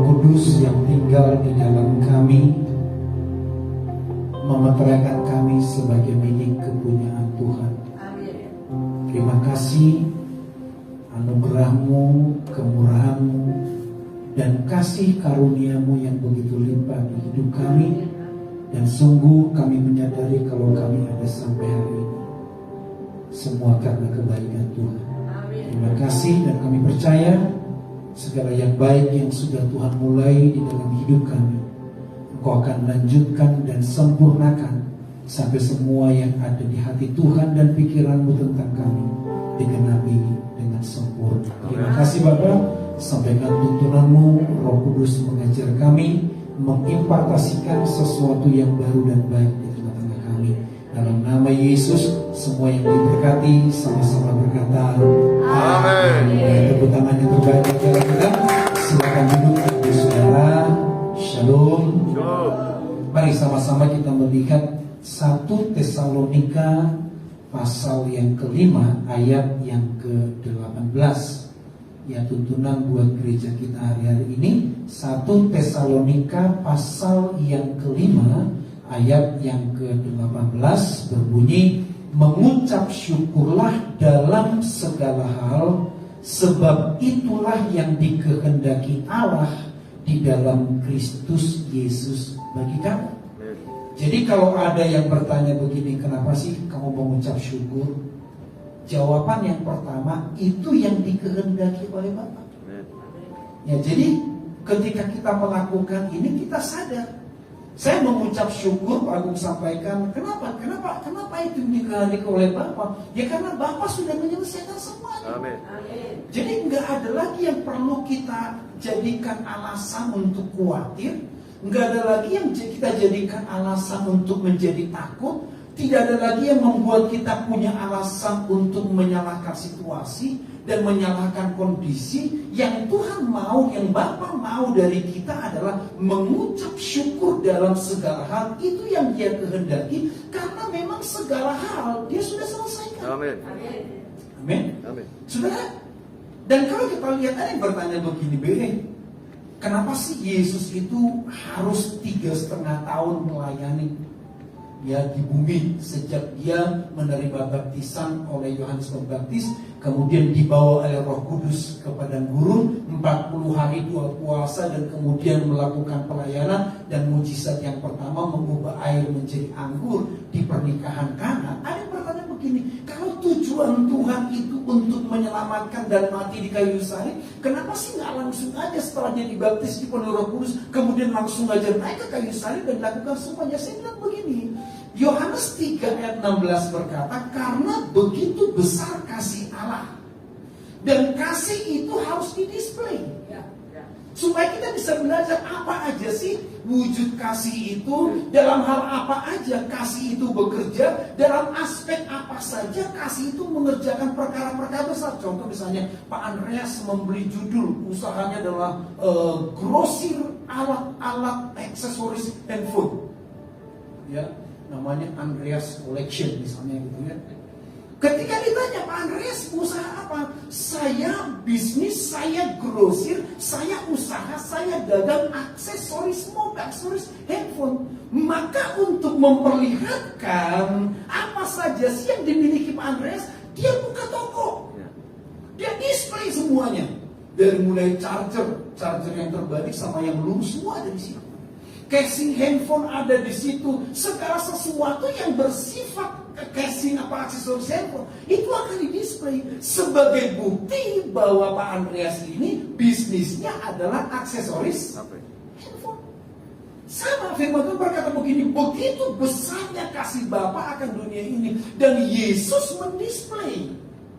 Kudus yang tinggal di dalam kami, memeteraikan kami sebagai milik kepunyaan Tuhan. Terima kasih anugerah-Mu, kemurahan-Mu, dan kasih karunia-Mu yang begitu limpah di hidup kami. Dan sungguh kami menyadari kalau kami ada sampai hari ini, semua karena kebaikan Tuhan. Terima kasih, dan kami percaya segala yang baik yang sudah Tuhan mulai di dalam hidup kami, Engkau akan lanjutkan dan sempurnakan sampai semua yang ada di hati Tuhan dan pikiran-Mu tentang kami digenapi dengan sempurna. Terima kasih Bapa, sampaikan tuntunan-Mu, Roh Kudus mengajar kami, mengimpartasikan sesuatu yang baru dan baik di tengah-tengah kami. Dalam nama Yesus, semua yang diberkati sama-sama berkata amin. Tepuk tangan yang terbaik bagi kita. Silakan duduk saudara. Shalom. Mari sama-sama kita melihat 1 Tesalonika pasal yang kelima ayat yang ke-18. Ya, tuntunan buat gereja kita hari-hari ini 1 Tesalonika pasal yang kelima ayat yang ke-18 berbunyi, mengucap syukurlah dalam segala hal, sebab itulah yang dikehendaki Allah di dalam Kristus Yesus bagi kamu. Jadi kalau ada yang bertanya begini, kenapa sih kamu mengucap syukur? Jawaban yang pertama, itu yang dikehendaki oleh Bapa. Ya, jadi ketika kita melakukan ini, kita sadar. Saya mengucap syukur, Pak Agung sampaikan, kenapa itu dikehendaki oleh Bapa? Ya karena Bapa sudah menyelesaikan semuanya. Amin. Jadi nggak ada lagi yang perlu kita jadikan alasan untuk khawatir, nggak ada lagi yang kita jadikan alasan untuk menjadi takut. Tidak ada lagi yang membuat kita punya alasan untuk menyalahkan situasi dan menyalahkan kondisi. Yang Tuhan mau, yang Bapa mau dari kita adalah mengucap syukur dalam segala hal. Itu yang Dia kehendaki, karena memang segala hal Dia sudah selesaikan. Amin. Amin. Amin. Saudara, dan kalau kita lihat, ada yang bertanya begini, kenapa sih Yesus itu harus 3,5 tahun melayani di bumi sejak Dia menerima baptisan oleh Yohanes Pembaptis, kemudian dibawa oleh Roh Kudus ke padang gurun 40 hari 2 puasa, dan kemudian melakukan pelayanan dan mujizat yang pertama mengubah air menjadi anggur di pernikahan Kana. Ada yang bertanya begini, kalau tujuan Tuhan itu untuk menyelamatkan dan mati di kayu salib, kenapa sih nggak langsung aja setelah Dia dibaptis di penuh Roh Kudus kemudian langsung aja naik ke kayu salib dan lakukan semuanya? Saya bilang begini, Yohanes 3 ayat 16 berkata, karena begitu besar kasih Allah, dan kasih itu harus didisplay, supaya kita bisa belajar apa aja sih wujud kasih itu, dalam hal apa aja kasih itu bekerja, dalam aspek apa saja kasih itu mengerjakan perkara-perkara besar. Contoh misalnya Pak Andreas membeli judul, usahanya adalah grosir alat-alat aksesoris handphone, ya, namanya Andreas Collection misalnya gitu ya. Ketika ditanya, Pak Andreas usaha apa? Saya bisnis, saya grosir, saya usaha, saya dagang aksesoris mobil, aksesoris handphone. Maka untuk memperlihatkan apa saja sih yang dimiliki Pak Andreas, dia buka toko, dia display semuanya, dari mulai charger yang terbalik sama yang lurus, semua ada di situ. Casing handphone ada di situ. Segala sesuatu yang bersifat casing apa aksesoris handphone itu akan didisplay sebagai bukti bahwa Pak Andreas ini bisnisnya adalah aksesoris handphone. Sama firman Tuhan berkata begini, begitu besarnya kasih Bapa akan dunia ini, dan Yesus mendisplay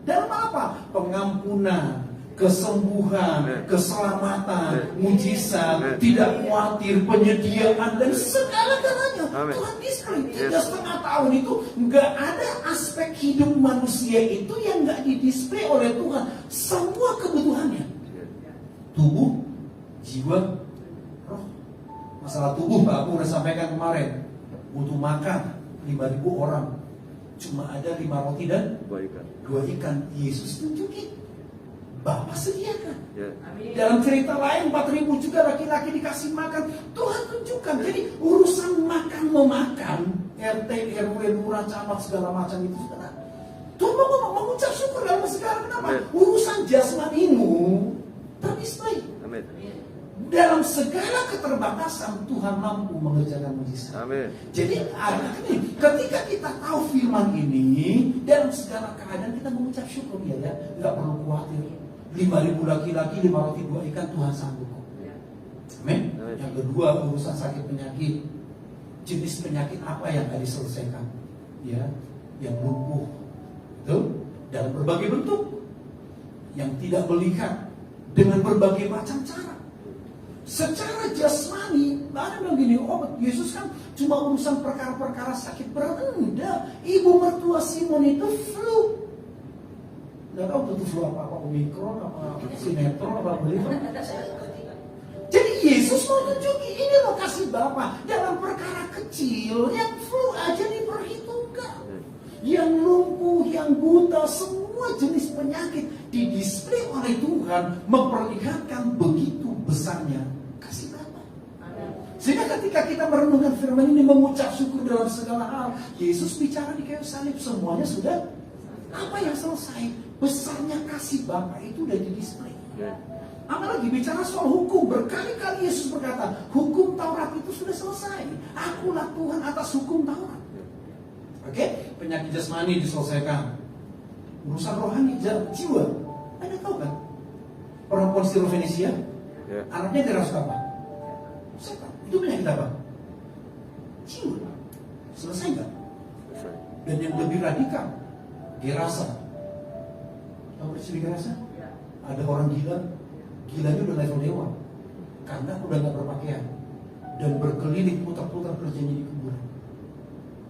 dalam apa? Pengampunan, kesembuhan, keselamatan, mujizat, tidak khawatir, penyediaan, dan segala-galanya. Tuhan display 3,5 tahun itu nggak ada aspek hidup manusia itu yang nggak didisplay oleh Tuhan. Semua kebutuhannya, tubuh, jiwa, roh. Masalah tubuh, Pak, aku udah sampaikan kemarin, butuh makan 5.000 orang, cuma ada 5 roti dan 2 ikan. Yesus tunjukin Bapa sediakan. Ya. Dalam cerita lain 4.000 juga laki-laki dikasih makan. Tuhan tunjukkan. Jadi urusan makan memakan, RT, RW, lurah, camat segala macam itu saudara. Tuhan mau mengucap syukur dalam segala. Kenapa? Urusan jasmanimu terdisplay. Amin. Dalam segala keterbatasan Tuhan mampu mengerjakan mujizat. Amin. Jadi ketika kita tahu firman ini, dalam segala keadaan kita mengucap syukur ya, nggak perlu khawatir. 5.000 laki-laki, 5 roti 2 ikan Tuhan sanggup. Amin. Yang kedua, urusan sakit penyakit, jenis penyakit apa yang tadi diselesaikan? Ya, yang lumpuh, itu dalam berbagai bentuk, yang tidak melihat dengan berbagai macam cara. Secara jasmani, ada bilang gini, Yesus kan cuma urusan perkara-perkara sakit berat. Enggak, ibu mertua Simon itu flu. Nggak tahu itu flu apa omikron, apa sinetron, apa beliau. Jadi Yesus mau tunjukin ini loh kasih Bapa dalam perkara kecil, yang flu aja diperhitungkan, yang lumpuh, yang buta, semua jenis penyakit didisplay oleh Tuhan, memperlihatkan begitu besarnya kasih Bapa. Sehingga ketika kita merenungkan firman ini, mengucap syukur dalam segala hal, Yesus bicara di kayu salib, semuanya sudah apa yang selesai. Besarnya kasih Bapa itu udah didisplay. Apalagi bicara soal hukum, berkali-kali Yesus berkata, hukum Taurat itu sudah selesai. Akulah Tuhan atas hukum Taurat. Oke, penyakit jasmani diselesaikan. Urusan rohani, jiwa. Anda tahu kan? Perempuan Sirofenisia, anaknya dirasuki apa? Setan. Itu penyakit apa? Jiwa. Selesai nggak? Selesai. Dan yang lebih radikal, Gerasa. Tahu peristiwa Gerasa? Ada orang gila, gilanya udah level dewa, karena udah nggak berpakaian dan berkeliling putar-putar kerjanya di kuburan.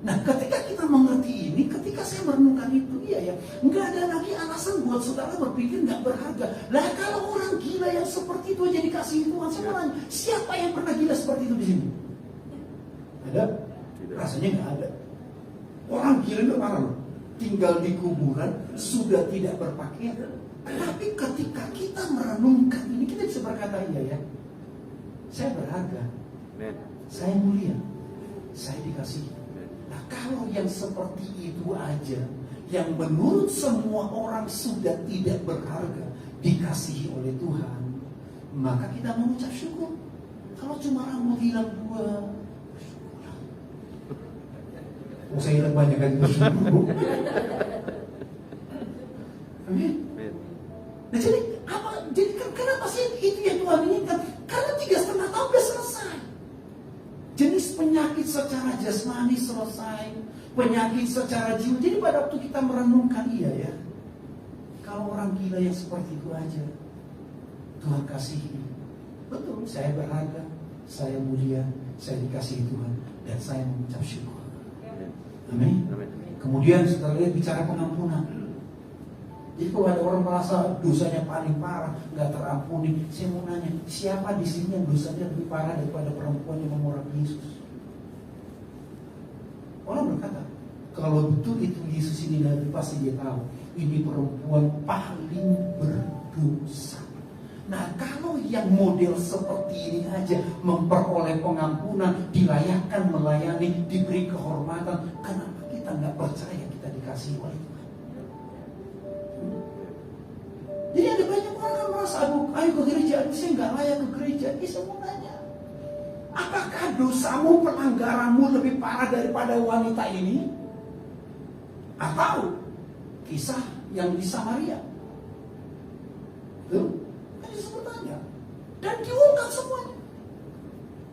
Nah, ketika kita mengerti ini, ketika saya merenungkan itu, iya ya, nggak ada lagi alasan buat saudara berpikir nggak berharga. Lah kalau orang gila yang seperti itu aja dikasihi Tuhan, saya nanya, siapa yang pernah gila seperti itu di sini? Ada? Tidak. Rasanya nggak ada. Orang gila itu mana loh? Tinggal di kuburan, sudah tidak berpakaian. Tapi ketika kita merenungkan ini, kita bisa berkata, iya ya, saya berharga, saya mulia, saya dikasihi. Nah, kalau yang seperti itu aja, yang menurut semua orang sudah tidak berharga, dikasihi oleh Tuhan, maka kita mengucap syukur. Kalau cuma rambut hilang 2, bersyukurlah. Saya hilang banyak kan, bersyukur. Amin. Nah, jadi kenapa sih itu yang Tuhan inginkan? Karena 3,5 tahun sudah selesai. Jenis penyakit secara jasmani selesai, penyakit secara jiwa. Jadi pada waktu kita merenungkan, iya ya, kalau orang gila yang seperti itu aja Tuhan kasihi. Betul, saya berharga, saya mulia, saya dikasihi Tuhan, dan saya mengucap syukur. Amin. Kemudian setelah lihat bicara pengampunan. Jadi kalau ada orang merasa dosanya paling parah, nggak terampuni, saya mau nanya, siapa di sini yang dosanya lebih parah daripada perempuan yang memurapi Yesus? Orang berkata, kalau betul itu Yesus ini Nabi, pasti dia tahu ini perempuan paling berdosa. Nah, kalau yang model seperti ini aja memperoleh pengampunan, dilayakkan melayani, diberi kehormatan, kenapa kita nggak percaya kita dikasihi oleh Tuhan? Jadi ada banyak orang yang merasa, ayo ke gereja, saya nggak layak ke gereja. Saya mau nanya, apakah dosamu, pelanggaranmu lebih parah daripada wanita ini? Atau kisah yang di Samaria? Tuh, kan disebutnya. Dan diungkap semuanya.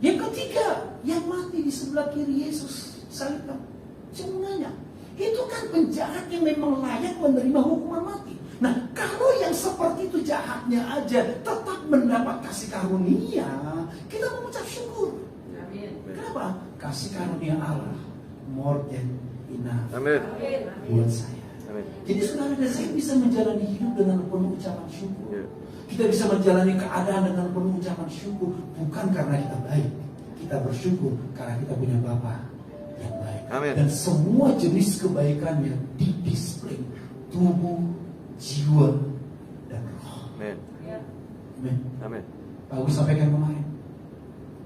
Yang ketiga, yang mati di sebelah kiri Yesus salibkan. Saya mau nanya, itu kan penjahat yang memang layak menerima hukuman mati. Nah, kalau yang seperti itu jahatnya aja tetap mendapat kasih karunia, kita mengucap syukur. Amin. Kenapa? Kasih karunia Allah more than enough. Amin. Buat saya. Amin. Jadi saudara dan saya bisa menjalani hidup dengan penuh ucapan syukur. Kita bisa menjalani keadaan dengan penuh ucapan syukur, bukan karena kita baik. Kita bersyukur karena kita punya Bapa yang baik. Amin. Dan semua jenis kebaikannya didisplay, tubuh, jiwa, dan roh. Amin. Amin. Pak Agus sampaikan kemarin,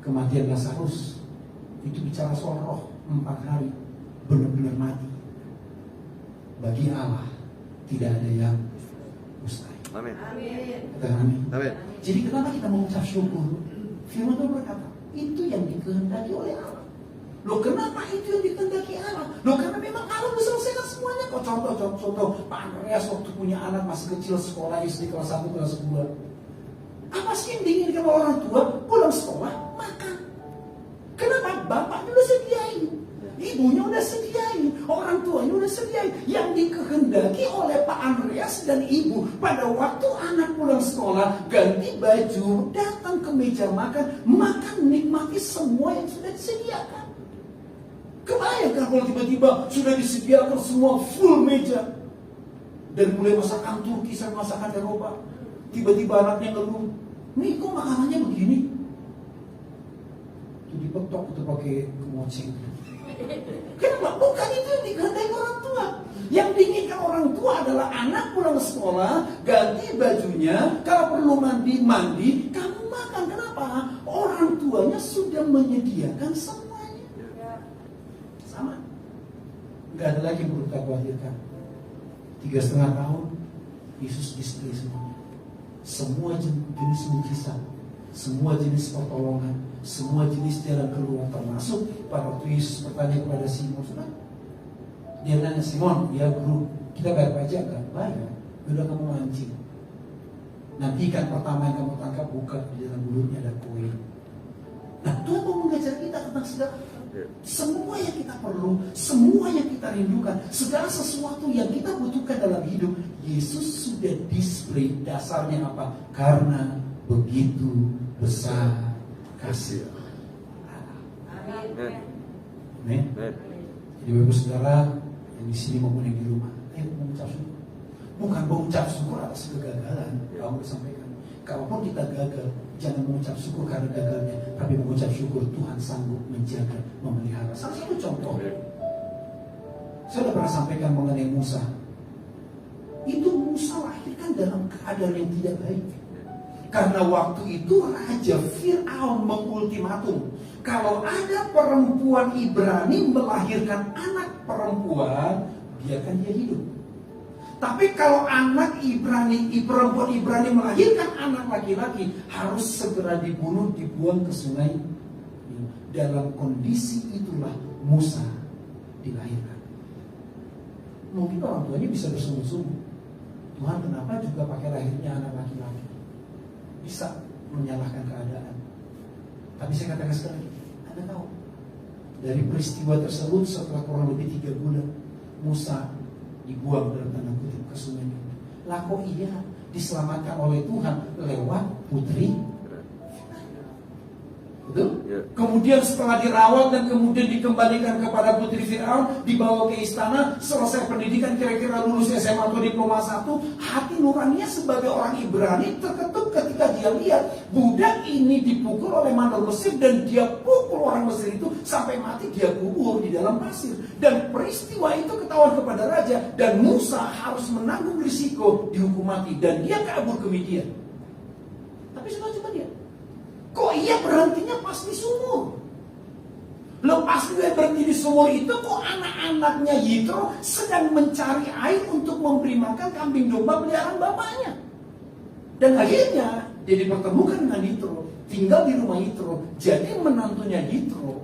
kematian Lazarus itu bicara soal roh 4 hari benar-benar mati. Bagi Allah tidak ada yang mustahil. Amin. Katakan amin. Amin. Jadi kenapa kita mengucap syukur? Firman Tuhan berkata, itu yang dikehendaki oleh Allah. Loh kenapa itu yang dikehendaki Allah? Loh karena memang Allah menyelesaikan semuanya. Kok contoh Pak Andreas waktu punya anak masih kecil sekolah SD kelas 1 kelas 2. Apa sih yang diinginkan orang tua? Pulang sekolah makan. Kenapa? Bapaknya udah sediain, ibunya udah sediain, orang tuanya udah sediain. Yang dikehendaki oleh Pak Andreas dan ibu pada waktu anak pulang sekolah, ganti baju, datang ke meja makan, nikmati semua yang sudah disediakan. Kebayangkan kalau tiba-tiba sudah disediakan semua full meja, dan mulai masakan Turki sampai masakan Eropa, tiba-tiba anaknya ngeluh, nih kok makanannya begini? Dipetok itu pakai kemoceng. Kenapa? Bukan itu yang dikehendaki orang tua. Yang diinginkan orang tua adalah anak pulang sekolah, ganti bajunya, kalau perlu mandi, kamu makan. Kenapa? Orang tuanya sudah menyediakan semuanya. Sama. Gak ada lagi yang perlu kita khawatirkan. 3,5 tahun, Yesus display semuanya. Semua jenis mujizat, semua jenis pertolongan, semua jenis jalan keluar, termasuk pada waktu Yesus bertanya kepada Simon, dia nanya, Simon, ya guru, kita bayar pajak kan? Bayar. Udah kamu mancing. Nanti ikan pertama yang kamu tangkap buka di dalam mulutnya ada koin. Nah Tuhan mau mengajar kita tentang segala semua yang kita perlu, semua yang kita rindukan, segala sesuatu yang kita butuhkan dalam hidup, Yesus sudah display. Dasarnya apa? Karena begitu besar kasih. Amin. Jadi Bapak Saudara yang di sini maupun yang di rumah, ayo mengucap syukur. Bukan mengucap syukur atas kegagalan. Kamu sampaikan, kalaupun kita gagal, jangan mengucap syukur karena gagalnya, tapi mengucap syukur Tuhan sanggup menjaga, memelihara. Salah satu contoh, saya sudah pernah sampaikan mengenai Musa. Itu Musa lahirkan dalam keadaan yang tidak baik. Karena waktu itu Raja Fir'aun mengultimatum, kalau ada perempuan Ibrani melahirkan anak perempuan, biarkan dia hidup. Tapi kalau anak perempuan Ibrani melahirkan anak laki-laki, harus segera dibunuh, dibuang ke sungai. Dalam kondisi itulah Musa dilahirkan. Mungkin orang tuanya bisa bersungguh-sungguh, Tuhan kenapa juga pakai lahirnya anak laki-laki? Bisa menyalahkan keadaan. Tapi saya katakan sekali, Anda tahu, dari peristiwa tersebut setelah kurang lebih 3 bulan, Musa dibuang dalam tanda kutip ke sungai. Lah kok iya diselamatkan oleh Tuhan lewat putri? Betul? Kemudian setelah dirawat dan kemudian dikembalikan kepada putri Fir'aun, dibawa ke istana, selesai pendidikan, kira-kira lulus SMA atau diploma 1, hati nuraninya sebagai orang Ibrani terketuk ketika dia lihat budak ini dipukul oleh mandor Mesir, dan dia pukul orang Mesir itu sampai mati, dia kubur di dalam pasir. Dan peristiwa itu ketahuan kepada raja, dan Musa harus menanggung risiko dihukum mati, dan dia kabur ke Midian. Tapi coba dia, kok ia berhentinya pas di sumur? Lepas dia berhenti di sumur itu, kok anak-anaknya Yitro sedang mencari air untuk memberi makan kambing domba peliharaan bapaknya. Dan akhirnya dia dipertemukan dengan Yitro, tinggal di rumah Yitro, jadi menantunya Yitro.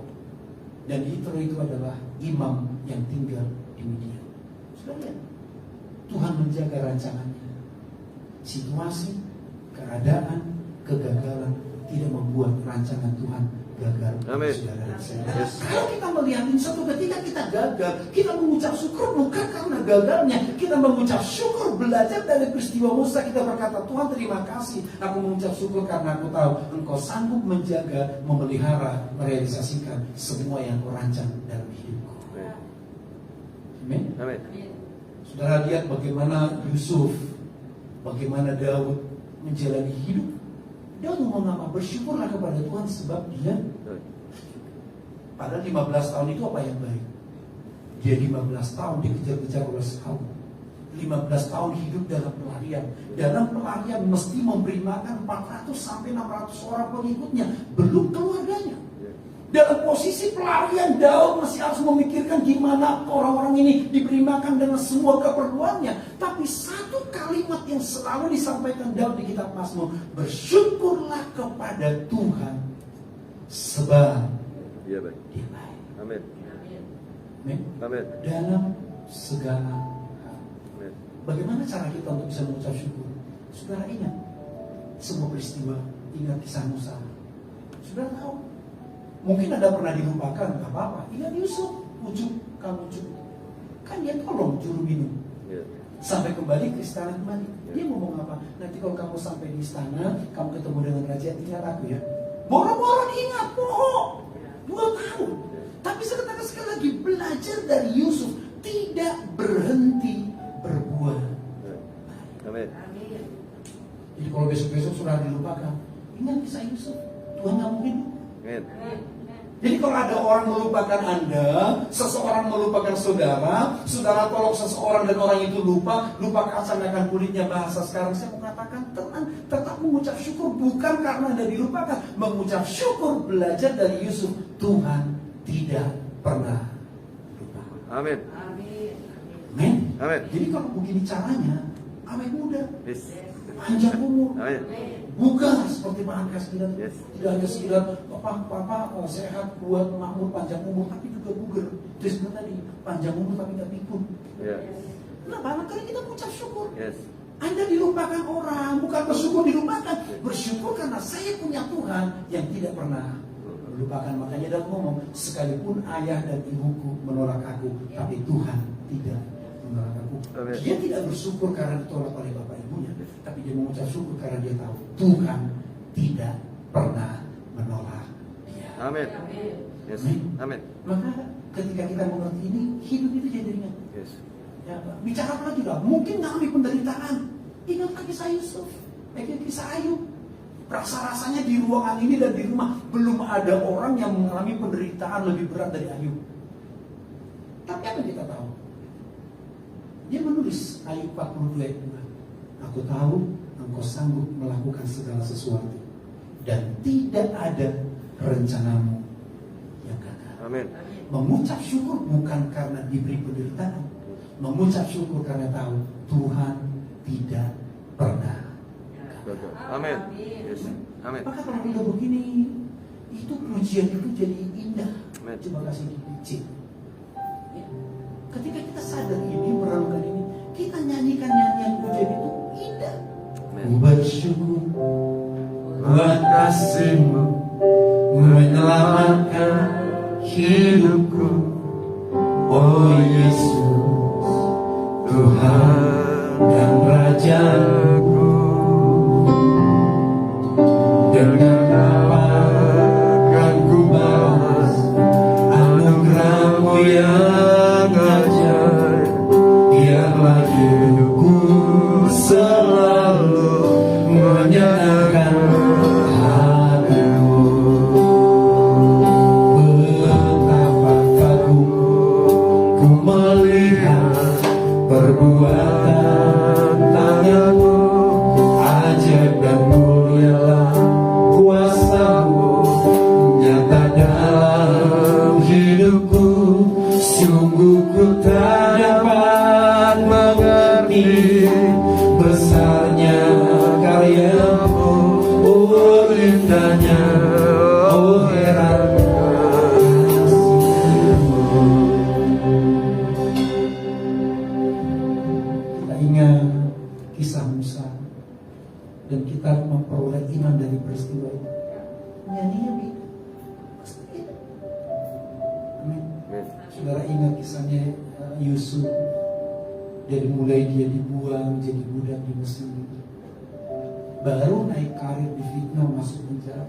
Dan Yitro itu adalah imam yang tinggal di Midian. Sudah lihat, Tuhan menjaga rancangannya. Situasi, keadaan, kegagalan tidak membuat rancangan Tuhan gagal. Amin. Yes. Kalau kita melihat suatu ketika kita gagal, kita mengucap syukur bukan karena gagalnya, kita mengucap syukur belajar dari peristiwa Musa. Kita berkata, Tuhan terima kasih, aku mengucap syukur karena aku tahu Engkau sanggup menjaga, memelihara, merealisasikan semua yang Kau rancang dalam hidupku. Amin. Amin. Saudara lihat bagaimana Yusuf, bagaimana Daud menjalani hidup. Dia ngomong apa? Bersyukurlah kepada Tuhan sebab dia pada 15 tahun itu apa yang baik? Dia 15 tahun dikejar-kejar oleh Saul. 15 tahun hidup dalam pelarian. Dalam pelarian mesti memberi makan 400 sampai 600 orang pengikutnya, belum keluarganya. Dalam posisi pelarian, Daud masih harus memikirkan gimana orang-orang ini diberi makan dengan semua keperluannya. Tapi satu kalimat yang selalu disampaikan Daud di kitab Mazmur, bersyukurlah kepada Tuhan sebab Dia baik. Amin. Amin. Dalam segala hal. Bagaimana cara kita untuk bisa mengucap syukur? Saudara ingat semua peristiwa, ingat kisah Musa. Saudara tahu, mungkin Anda pernah dilupakan, gak apa-apa. Ingat Yusuf, kamu ujuk. Kan dia tolong juru minum. Sampai kembali ke istana kembali. Dia ngomong apa? Nanti kalau kamu sampai di istana, kamu ketemu dengan raja, ingat aku ya. Boro-boro diingat, bohong. 2 tahun. Tapi saya katakan sekali lagi, belajar dari Yusuf, tidak berhenti berbuat. Amin. Jadi kalau besok-besok sudah dilupakan, ingat kisah Yusuf. Tuhan gak mungkin. Amin. Jadi kalau ada orang melupakan Anda, seseorang melupakan saudara, saudara tolong seseorang dan orang itu lupa kacanakan kulitnya. Bahasa sekarang saya mau katakan, tenang, tetap mengucap syukur, bukan karena Anda dilupakan. Mengucap syukur, belajar dari Yusuf, Tuhan tidak pernah lupa. Amin. Amin. Amin. Jadi kalau begini caranya, awet muda, Yes. panjang umur. Amin. Bukan seperti Pak Angka sekitar, Yes. tidak hanya sekitar papa sehat, kuat, makmur, panjang umur, tapi juga bugar. Terus tadi panjang umur tapi tidak pikun. Yeah. Nah, barangkali kita mengucap syukur. Yes. Anda dilupakan orang, bukan bersyukur dilupakan. Bersyukur karena saya punya Tuhan yang tidak pernah melupakan. Makanya Daud ngomong, sekalipun ayah dan ibuku menolak aku, tapi Tuhan tidak menolak aku. Amin. Dia tidak bersyukur karena ditolak oleh bapak ibunya, tapi dia mengucap syukur karena dia tahu Tuhan tidak pernah menolak dia. Amin. Yes. Amin. Amin. Maka ketika kita mengerti ini, hidup itu jadi ringan. Yes. Ya, bicara apa lagi lah? Mungkin ngalami penderitaan. Ingat kisah Yusuf, kisah Ayub. Rasa-rasanya di ruangan ini dan di rumah belum ada orang yang mengalami penderitaan lebih berat dari Ayub. Tapi apa yang kita tahu? Dia menulis Ayub 42 ayat 2. Aku tahu engkau sanggup melakukan segala sesuatu dan tidak ada rencanamu yang gagal. Amin. Mengucap syukur bukan karena diberi penderitaan. Mengucap syukur karena tahu Tuhan tidak pernah gagal. Amin. Yes. Amin. Maka kalau kita begini, itu pujian itu jadi indah. Amin. Coba kasih dipicit. Ya. Ketika kita sadar ini, merenungkan ini, kita nyanyikan nyanyian pujian itu indah. Ku bersyukur buat kasih-Mu menyelamatkan hidupku. Oh Yesus, Tuhan dan Rajaku. Dengan apa akan ku balas anugerah-Mu yang ajaib. Biarlah hidupku selalu menyenangkan hati-Mu. Betapa kagum ku melihat perbuatan tangan-Mu, ajaib dan mulialah kuasa-Mu nyata dalam hidupku. Sungguh ku tak dapat mengerti besarnya karya-Mu, oh indahnya, oh heran kasih-Mu. Kita ingat kisah Musa dan kita memperoleh iman dari peristiwa itu. Nyanyinya beda. Pasti beda. Amin. Saudara ingat kisahnya Yusuf. Dari mulai dia dibuang jadi budak di Mesir, baru naik karir di fitnah masuk penjara.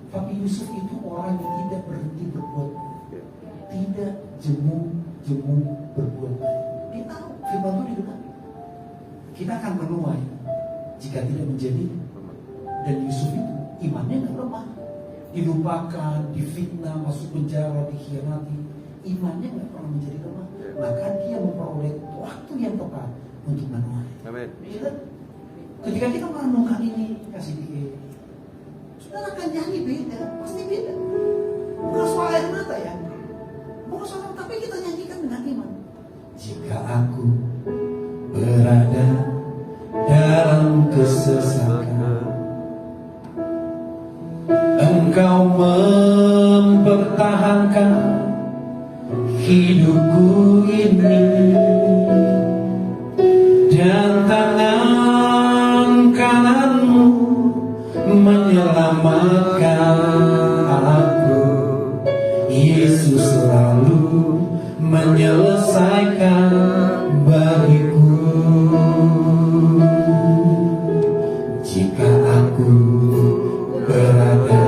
Tapi Yusuf itu orang yang tidak berhenti berbuat baik, tidak jemu berbuat baik. Dia tahu firman itu di depan. Kita akan menuai jika tidak menjadi. Dan Yusuf itu imannya nggak lemah, dilupakan, difitnah, masuk penjara, dikhianati, imannya nggak pernah menjadi lemah. Maka dia memperoleh waktu yang tepat untuk menuai. Amin. Ketika kita merenungkan ini, kasih dia, saudara akan jadi beda, pasti beda. Bukan soal air mata ya, bukan soal, tapi kita nyanyikan dengan iman. Jika aku berada dalam kesesakan, Engkau mempertahankan hidupku ini, dan tangan kananmu menyelamatkan aku. Yesus selalu menyelesaikan bagiku. Jika aku berada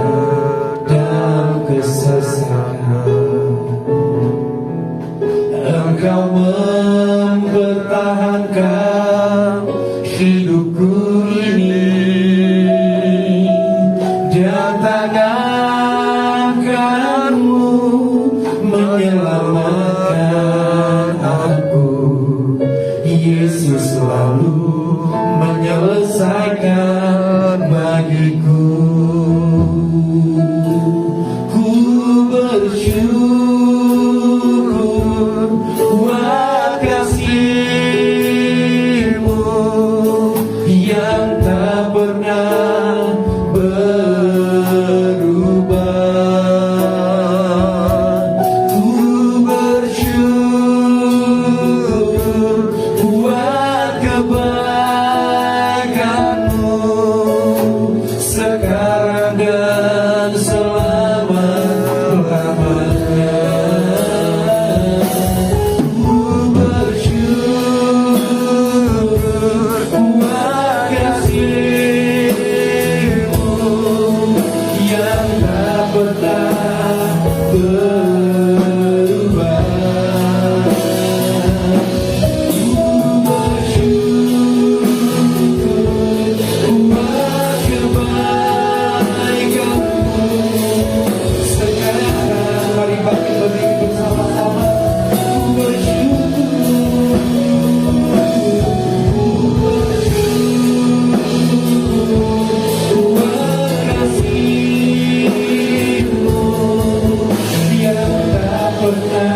dalam kesesakan, Engkau mempertahankan hidupku ini, dan tangan kananmu menyelamatkan aku. Yesus selalu menyelesaikan bagiku. Ku bersyukur buat kasih-Mu yang tak pernah berubah. Ku bersyukur buat kebaikan-Mu sekarang dan selama-lamanya. Ku bersyukur buat kasih-Mu yang tak pernah berubah. Ku bersyukur buat kebaikan-Mu sekarang. Mari bangkit berdiri bersama-sama. Ku bersyukur, buat kasih-Mu yang tak pernah.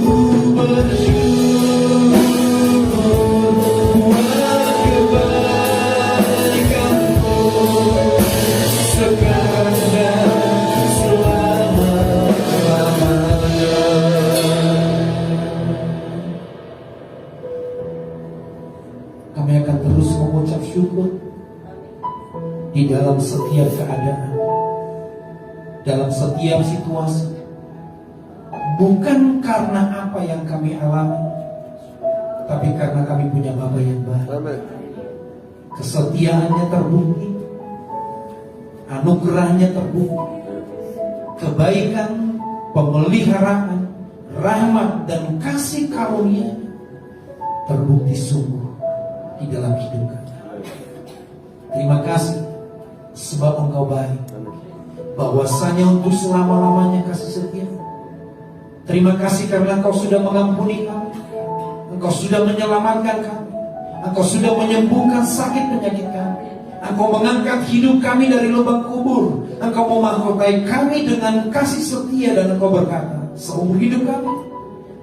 Ku bersyukur buat kebaikan-Mu sekarang dan selama-lamanya. Kami akan terus mengucap syukur di dalam setiap keadaan, dalam setiap situasi. Bukan karena apa yang kami alami, tapi karena kami punya Bapa yang baik. Amin. Kesetiaannya terbukti, anugerahnya terbukti, kebaikan, pemeliharaan, rahmat dan kasih karunia terbukti sungguh di dalam hidup kami. Terima kasih sebab Engkau baik, bahwasanya untuk selama-lamanya kasih setia. Terima kasih karena Engkau sudah mengampuni kami, Engkau sudah menyelamatkan kami, Engkau sudah menyembuhkan sakit penyakit kami, Engkau mengangkat hidup kami dari lubang kubur, Engkau memahkotai kami dengan kasih setia, dan Engkau berkata, seumur hidup kami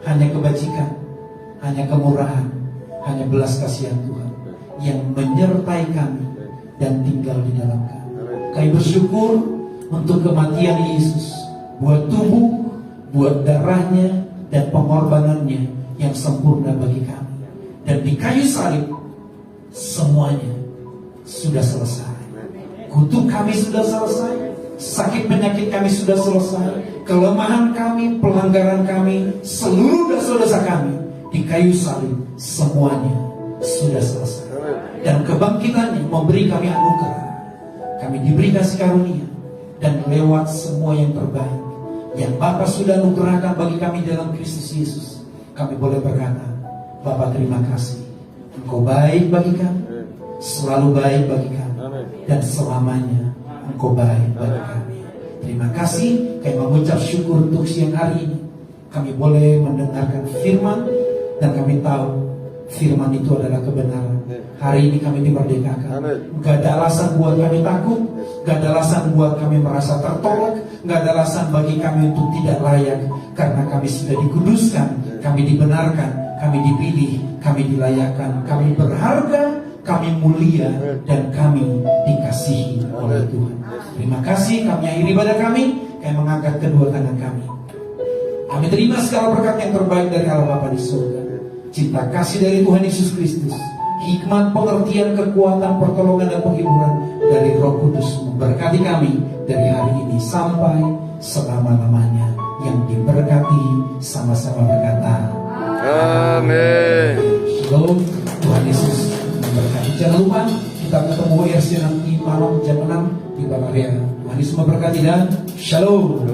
hanya kebajikan, hanya kemurahan, hanya belas kasihan Tuhan yang menyertai kami dan tinggal di dalam kami. Kami bersyukur untuk kematian Yesus, buat tubuh, buat darahnya dan pengorbanannya yang sempurna bagi kami. Dan di kayu salib semuanya sudah selesai. Kutuk kami sudah selesai, sakit penyakit kami sudah selesai, kelemahan kami, pelanggaran kami, seluruh dosa-dosa kami di kayu salib semuanya sudah selesai. Dan kebangkitannya memberi kami anugerah. Kami diberi kasih karunia, dan lewat semua yang terbaik yang Bapa sudah anugerahkan bagi kami dalam Kristus Yesus, kami boleh berkata, Bapa terima kasih, Engkau baik bagi kami, selalu baik bagi kami, dan selamanya Engkau baik bagi kami. Terima kasih, kami mengucap syukur untuk siang hari ini. Kami boleh mendengarkan firman, dan kami tahu firman itu adalah kebenaran. Hari ini kami dimerdekakan. Gak ada alasan buat kami takut, gak ada alasan buat kami merasa tertolak, gak ada alasan bagi kami untuk tidak layak. Karena kami sudah dikuduskan, kami dibenarkan, kami dipilih, kami dilayakkan, kami berharga, kami mulia, dan kami dikasihi oleh Tuhan. Terima kasih, kami akhiri ibadah kami mengangkat kedua tangan kami. Kami terima segala berkat yang terbaik dari Allah Bapa di surga. Cinta kasih dari Tuhan Yesus Kristus, hikmat, pengertian, kekuatan, pertolongan, dan penghiburan dari Roh Kudus memberkati kami dari hari ini sampai selama-lamanya. Yang diberkati sama-sama berkata Amin. Shalom. Tuhan Yesus memberkati. Jangan lupa kita ketemu RC nanti malam jam 6 di Bavaria. Tuhan Yesus memberkati dan Shalom.